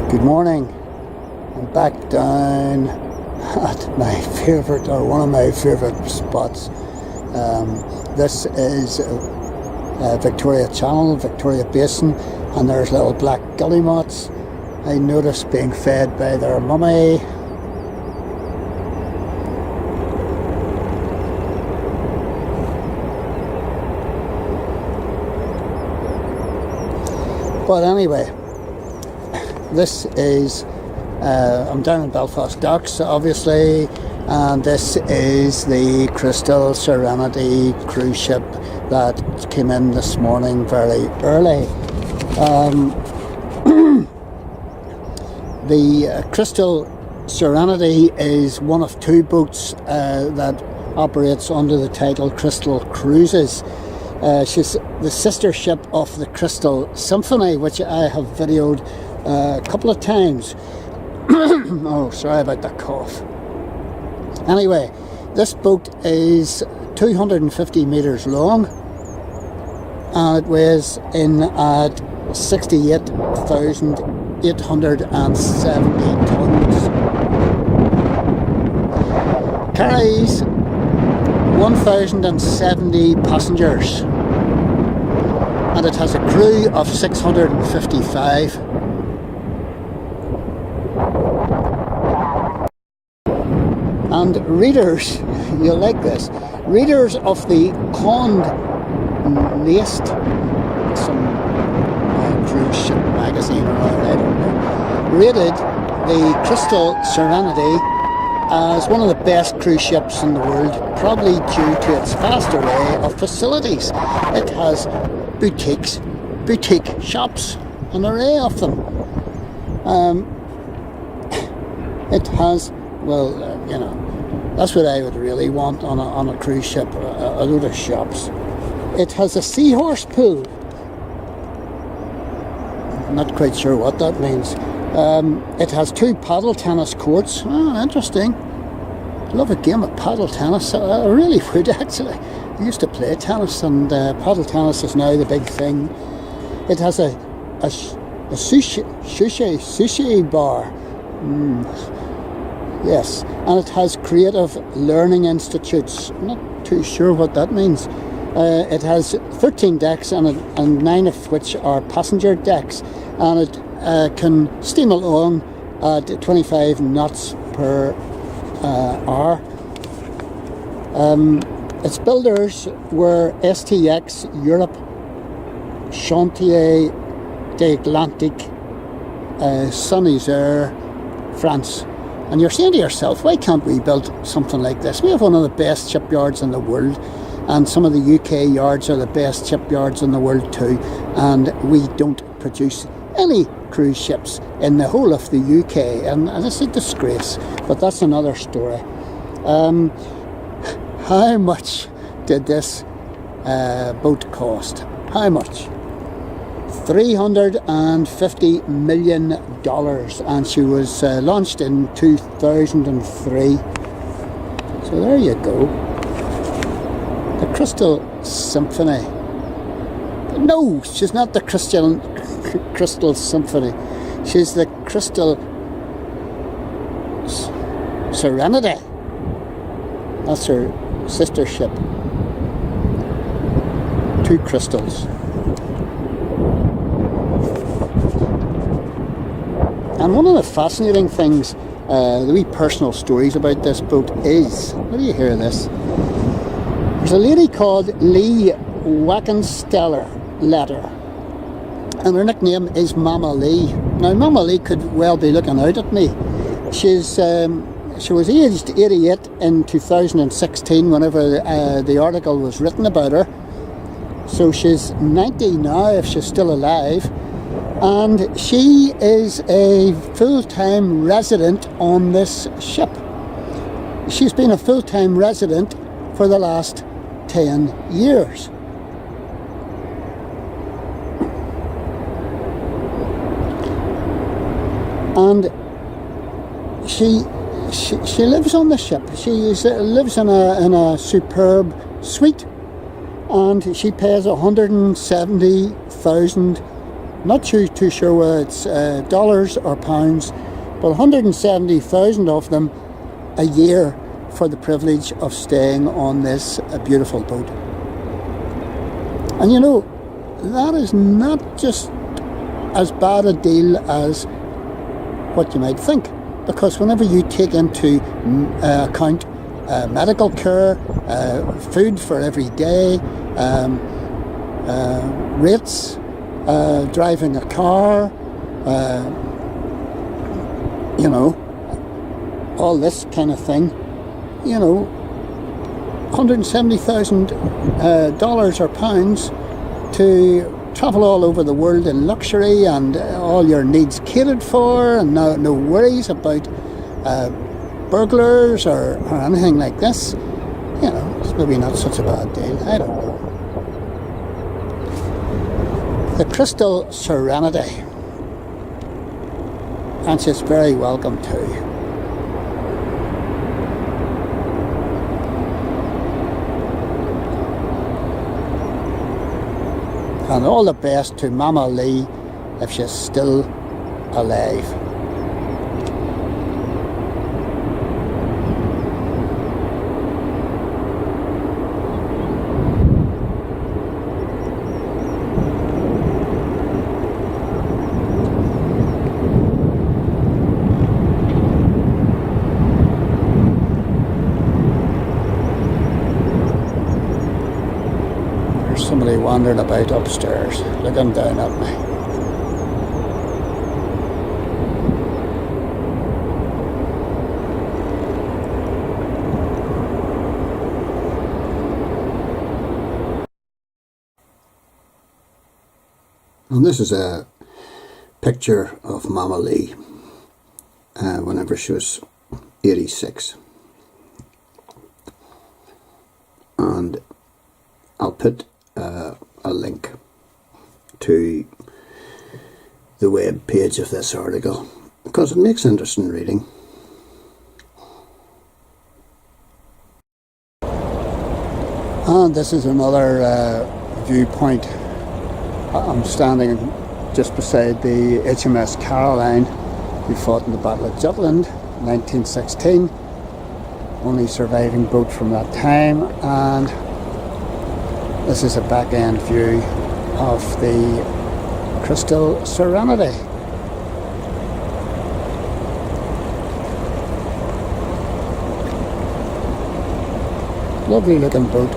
Good morning. I'm back down at my favourite, or one of my favourite spots. This is Victoria Channel, Victoria Basin, and there's little black gully moths I noticed being fed by their mummy. But anyway, this is, I'm down in Belfast docks obviously, and this is the Crystal Serenity cruise ship that came in this morning very early. The Crystal Serenity is one of two boats that operates under the title Crystal Cruises. She's the sister ship of the Crystal Symphony, which I have videoed a couple of times. Oh, sorry about that cough. Anyway, this boat is 250 metres long and it weighs in at 68,870 tonnes. Carries 1,070 passengers and it has a crew of 655. And readers, you'll like this, readers of the Conde Nast, some cruise ship magazine or whatever, I don't know, rated the Crystal Serenity as one of the best cruise ships in the world, probably due to its vast array of facilities. It has boutique shops, an array of them. It has, well, you know, that's what I would really want on a cruise ship, a load of shops. It has a seahorse pool. I'm not quite sure what that means. It has two paddle tennis courts. Oh, interesting. Love a game of paddle tennis. I really would, actually. I used to play tennis, and paddle tennis is now the big thing. It has a sushi bar. Yes, and it has creative learning institutes. I'm not too sure what that means. It has 13 decks and 9 of which are passenger decks, and it can steam along at 25 knots per hour. Its builders were STX Europe, Chantier d'Atlantique, Nazaire, France. And you're saying to yourself, why can't we build something like this? We have one of the best shipyards in the world, and some of the UK yards are the best shipyards in the world too, and we don't produce any cruise ships in the whole of the UK, and it's a disgrace, but that's another story. How much did this boat cost? How much? $350 million, and she was launched in 2003. So there you go. The Crystal Symphony. No, she's not the Crystal Symphony. She's the Crystal Serenity. That's her sister ship. Two crystals. And one of the fascinating things, the wee personal stories about this boat is, what do you hear this? There's a lady called Lee Wackensteller Letter, and her nickname is Mama Lee. Now, Mama Lee could well be looking out at me. She was aged 88 in 2016 whenever the article was written about her. So she's 90 now if she's still alive. And she is a full-time resident on this ship. She's been a full-time resident for the last 10 years. And she lives on the ship. She lives in a superb suite, and she pays $170,000 Not too sure whether it's dollars or pounds, but 170,000 of them a year for the privilege of staying on this beautiful boat. And you know, that is not just as bad a deal as what you might think, because whenever you take into account medical care, food for every day, rates, driving a car, you know, all this kind of thing, you know, $170,000 or pounds to travel all over the world in luxury and all your needs catered for, and no worries about burglars or anything like this. You know, it's maybe not such a bad deal. I don't know. The Crystal Serenity, and she's very welcome too. And all the best to Mama Lee if she's still alive. Somebody wandering about upstairs, looking down at me. And this is a picture of Mama Lee whenever she was 86. And I'll put a link to the web page of this article because it makes interesting reading. And this is another viewpoint. I'm standing just beside the HMS Caroline, who fought in the Battle of Jutland in 1916, only surviving boat from that time, and this is a back end view of the Crystal Serenity. Lovely looking boat.